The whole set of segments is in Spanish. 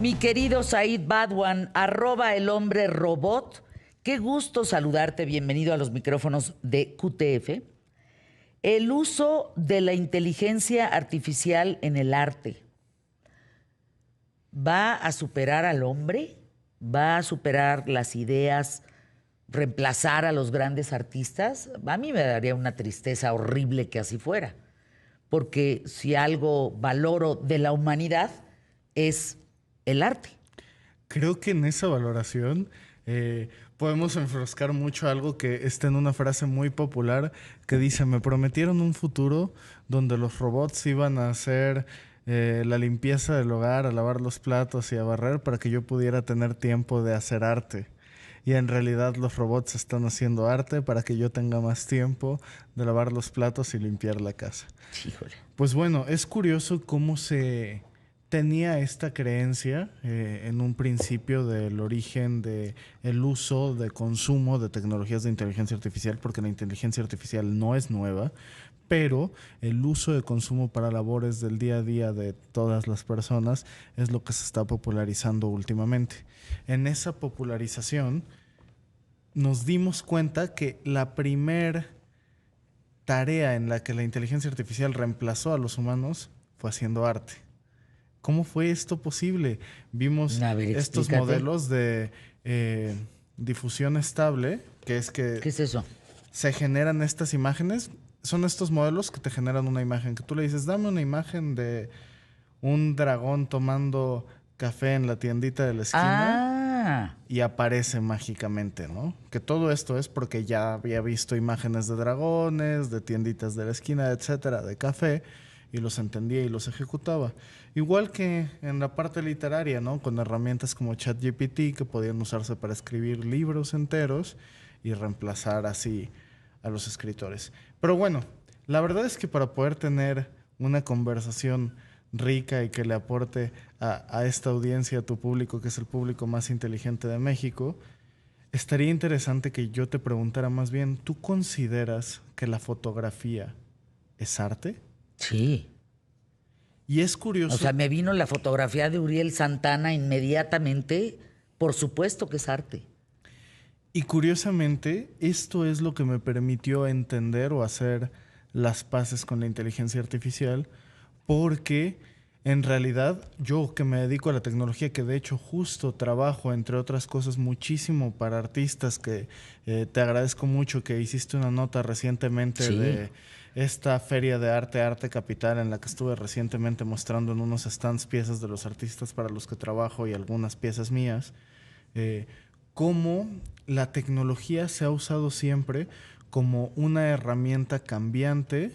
Mi querido Said Badwan, arroba el hombre robot. Qué gusto saludarte. Bienvenido a los micrófonos de QTF. El uso de la inteligencia artificial en el arte. ¿Va a superar al hombre? ¿Va a superar las ideas? ¿Reemplazar a los grandes artistas? A mí me daría una tristeza horrible que así fuera. Porque si algo valoro de la humanidad es el arte. Creo que en esa valoración podemos enfrascar mucho algo que está en una frase muy popular que dice: me prometieron un futuro donde los robots iban a hacer la limpieza del hogar, a lavar los platos y a barrer para que yo pudiera tener tiempo de hacer arte. Y en realidad los robots están haciendo arte para que yo tenga más tiempo de lavar los platos y limpiar la casa. Híjole. Pues bueno, es curioso cómo se tenía esta creencia en un principio del origen del uso de consumo de tecnologías de inteligencia artificial, porque la inteligencia artificial no es nueva, pero el uso de consumo para labores del día a día de todas las personas es lo que se está popularizando últimamente. En esa popularización nos dimos cuenta que la primer tarea en la que la inteligencia artificial reemplazó a los humanos fue haciendo arte. ¿Cómo fue esto posible? Vimos estos modelos de difusión estable, que es que... ¿Qué es eso? Se generan estas imágenes. Son estos modelos que te generan una imagen, que tú le dices, dame una imagen de un dragón tomando café en la tiendita de la esquina y aparece mágicamente, ¿no? Que todo esto es porque ya había visto imágenes de dragones, de tienditas de la esquina, etcétera, de café, y los entendía y los ejecutaba. Igual que en la parte literaria, ¿no? Con herramientas como ChatGPT que podían usarse para escribir libros enteros y reemplazar así a los escritores. Pero bueno, la verdad es que para poder tener una conversación rica y que le aporte a esta audiencia, a tu público, que es el público más inteligente de México, estaría interesante que yo te preguntara más bien, ¿tú consideras que la fotografía es arte? Sí. Y es curioso... O sea, me vino la fotografía de Uriel Santana inmediatamente. Por supuesto que es arte. Y curiosamente, esto es lo que me permitió entender o hacer las paces con la inteligencia artificial, porque en realidad yo, que me dedico a la tecnología, que de hecho justo trabajo, entre otras cosas, muchísimo para artistas, que te agradezco mucho que hiciste una nota recientemente de esta feria de arte, Arte Capital, en la que estuve recientemente mostrando en unos stands piezas de los artistas para los que trabajo y algunas piezas mías, cómo la tecnología se ha usado siempre como una herramienta cambiante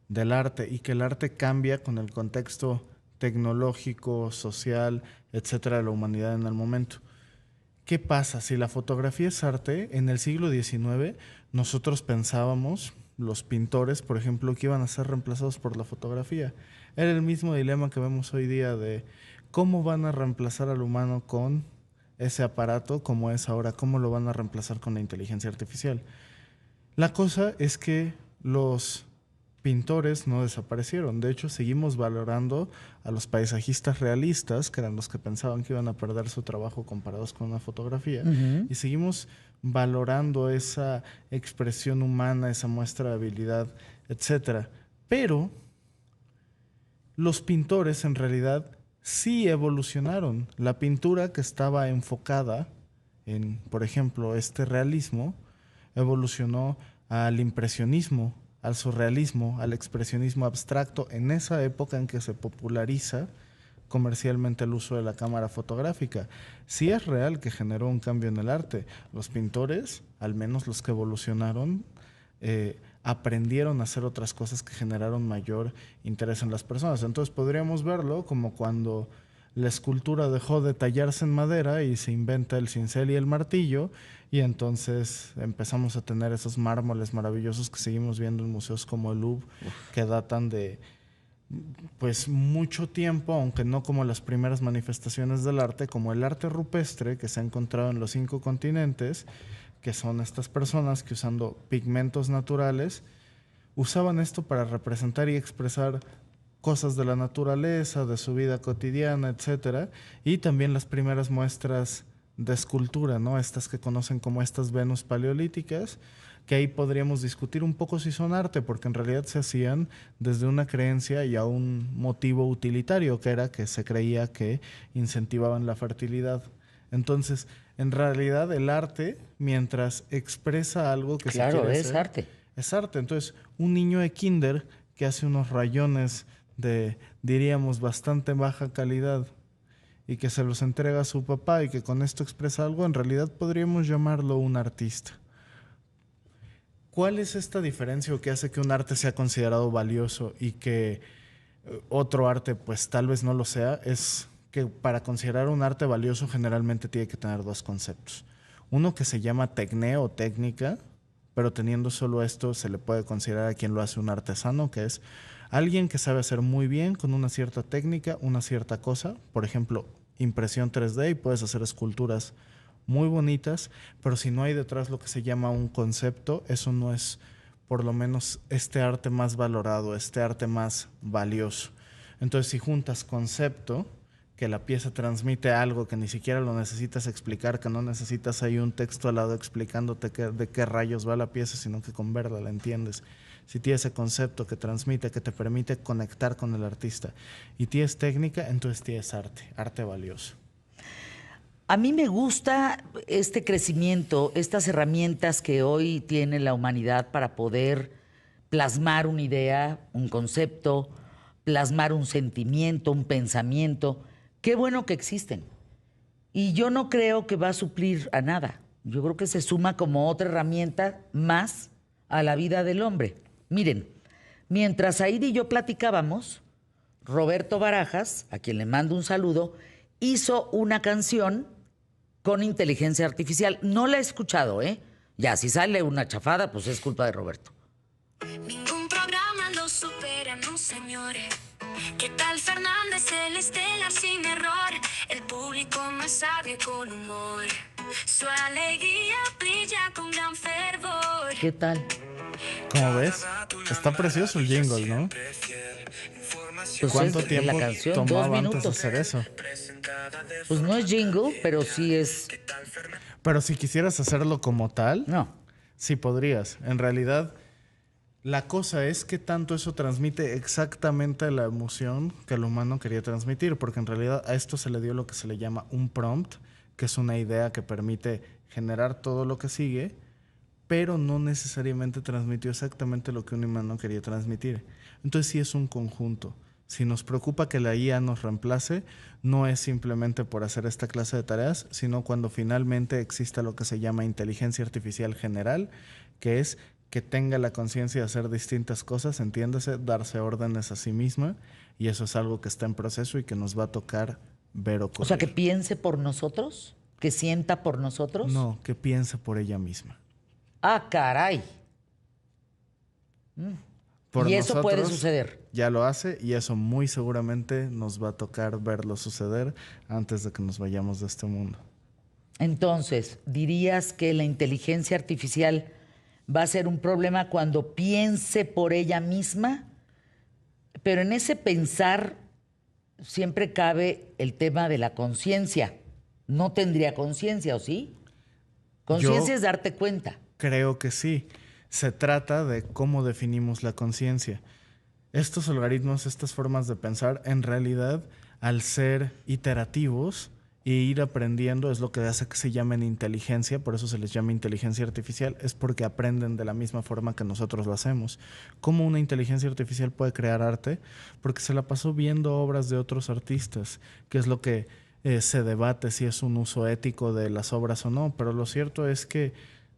del arte, y que el arte cambia con el contexto tecnológico, social, etcétera, de la humanidad en el momento. ¿Qué pasa? Si la fotografía es arte, en el siglo XIX nosotros pensábamos, los pintores, por ejemplo, que iban a ser reemplazados por la fotografía. Era el mismo dilema que vemos hoy día de cómo van a reemplazar al humano con ese aparato como es ahora, cómo lo van a reemplazar con la inteligencia artificial. La cosa es que los pintores no desaparecieron. De hecho, seguimos valorando a los paisajistas realistas, que eran los que pensaban que iban a perder su trabajo comparados con una fotografía, y seguimos valorando esa expresión humana, esa muestra de habilidad, etcétera. Pero los pintores en realidad sí evolucionaron. La pintura, que estaba enfocada en, por ejemplo, este realismo, evolucionó al impresionismo, al surrealismo, al expresionismo abstracto, en esa época en que se populariza comercialmente el uso de la cámara fotográfica. Sí es real que generó un cambio en el arte. Los pintores, al menos los que evolucionaron, aprendieron a hacer otras cosas que generaron mayor interés en las personas. Entonces podríamos verlo como cuando la escultura dejó de tallarse en madera y se inventa el cincel y el martillo, y entonces empezamos a tener esos mármoles maravillosos que seguimos viendo en museos como el Louvre, que datan de pues mucho tiempo, aunque no como las primeras manifestaciones del arte, como el arte rupestre que se ha encontrado en los 5 continentes, que son estas personas que, usando pigmentos naturales, usaban esto para representar y expresar cosas de la naturaleza, de su vida cotidiana, etcétera, y también las primeras muestras de escultura, ¿no? Estas que conocen como estas Venus paleolíticas, que ahí podríamos discutir un poco si son arte, porque en realidad se hacían desde una creencia y a un motivo utilitario, que era que se creía que incentivaban la fertilidad. Entonces, en realidad el arte, mientras expresa algo que se Claro, quiere es hacer, arte. es arte. Entonces, un niño de kinder que hace unos rayones de, diríamos, bastante baja calidad y que se los entrega a su papá y que con esto expresa algo, en realidad podríamos llamarlo un artista. ¿Cuál es esta diferencia o qué hace que un arte sea considerado valioso y que otro arte pues tal vez no lo sea? Es que para considerar un arte valioso generalmente tiene que tener dos conceptos. Uno que se llama tecné o técnica, pero teniendo solo esto se le puede considerar a quien lo hace un artesano, que es alguien que sabe hacer muy bien con una cierta técnica, una cierta cosa, por ejemplo, impresión 3D y puedes hacer esculturas muy bonitas, pero si no hay detrás lo que se llama un concepto, eso no es por lo menos este arte más valorado, este arte más valioso. Entonces, si juntas concepto, que la pieza transmite algo que ni siquiera lo necesitas explicar, que no necesitas ahí un texto al lado explicándote de qué rayos va la pieza, sino que con verla la entiendes. Si tienes ese concepto que transmite, que te permite conectar con el artista, y tienes técnica, entonces tienes arte, arte valioso. A mí me gusta este crecimiento, estas herramientas que hoy tiene la humanidad para poder plasmar una idea, un concepto, plasmar un sentimiento, un pensamiento. Qué bueno que existen. Y yo no creo que va a suplir a nada. Yo creo que se suma como otra herramienta más a la vida del hombre. Miren, mientras Aida y yo platicábamos, Roberto Barajas, a quien le mando un saludo, hizo una canción con inteligencia artificial. No la he escuchado, ¿eh? Ya, si sale una chafada, pues es culpa de Roberto. Ningún programa lo supera, no señores. ¿Qué tal Fernández, el estelar sin error? El público más sabe con humor. Su alegría brilla con gran fervor. ¿Qué tal? Como ves, está precioso el jingle, ¿no? Pues ¿Cuánto es de tiempo la canción, 2 tomaba antes minutos. hacer eso? Pues no es jingle, pero sí es... Pero si quisieras hacerlo como tal, No. sí podrías. En realidad, la cosa es que tanto eso transmite exactamente la emoción que el humano quería transmitir, porque en realidad a esto se le dio lo que se le llama un prompt, que es una idea que permite generar todo lo que sigue, pero no necesariamente transmitió exactamente lo que un humano quería transmitir. Entonces sí es un conjunto. Si nos preocupa que la IA nos reemplace, no es simplemente por hacer esta clase de tareas, sino cuando finalmente exista lo que se llama inteligencia artificial general, que es que tenga la conciencia de hacer distintas cosas, entiéndase, darse órdenes a sí misma, y eso es algo que está en proceso y que nos va a tocar ver ocurrir. O sea, que piense por nosotros, que sienta por nosotros. No, que piense por ella misma. Ah, caray. Por Y eso puede nosotros, suceder. Ya lo hace y eso muy seguramente nos va a tocar verlo suceder antes de que nos vayamos de este mundo. Entonces, ¿dirías que la inteligencia artificial va a ser un problema cuando piense por ella misma? Pero en ese pensar siempre cabe el tema de la conciencia. No tendría conciencia, ¿o sí? Conciencia es darte cuenta. Creo que sí. Se trata de cómo definimos la conciencia. Estos algoritmos, estas formas de pensar, en realidad, al ser iterativos e ir aprendiendo, es lo que hace que se llamen inteligencia, por eso se les llama inteligencia artificial, es porque aprenden de la misma forma que nosotros lo hacemos. ¿Cómo una inteligencia artificial puede crear arte? Porque se la pasó viendo obras de otros artistas, que es lo que se debate si es un uso ético de las obras o no, pero lo cierto es que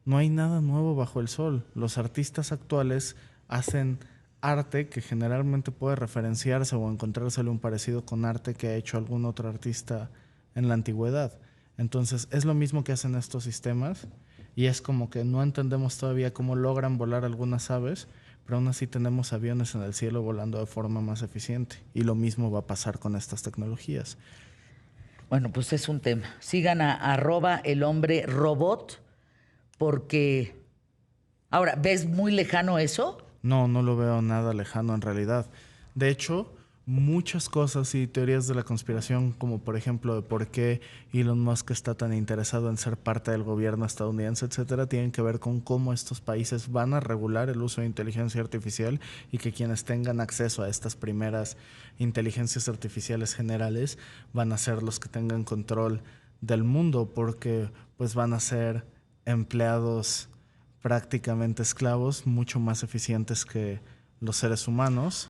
no hay nada nuevo bajo el sol. Los artistas actuales hacen arte que generalmente puede referenciarse o encontrársele un parecido con arte que ha hecho algún otro artista en la antigüedad. Entonces es lo mismo que hacen estos sistemas y es como que no entendemos todavía cómo logran volar algunas aves, pero aún así tenemos aviones en el cielo volando de forma más eficiente y lo mismo va a pasar con estas tecnologías. Bueno, pues es un tema. Sigan a @elhombre-robot porque... Ahora, ¿ves muy lejano eso? No, no lo veo nada lejano en realidad. De hecho, muchas cosas y teorías de la conspiración, como por ejemplo de por qué Elon Musk está tan interesado en ser parte del gobierno estadounidense, etcétera, tienen que ver con cómo estos países van a regular el uso de inteligencia artificial y que quienes tengan acceso a estas primeras inteligencias artificiales generales van a ser los que tengan control del mundo, porque pues van a ser empleados prácticamente esclavos, mucho más eficientes que los seres humanos.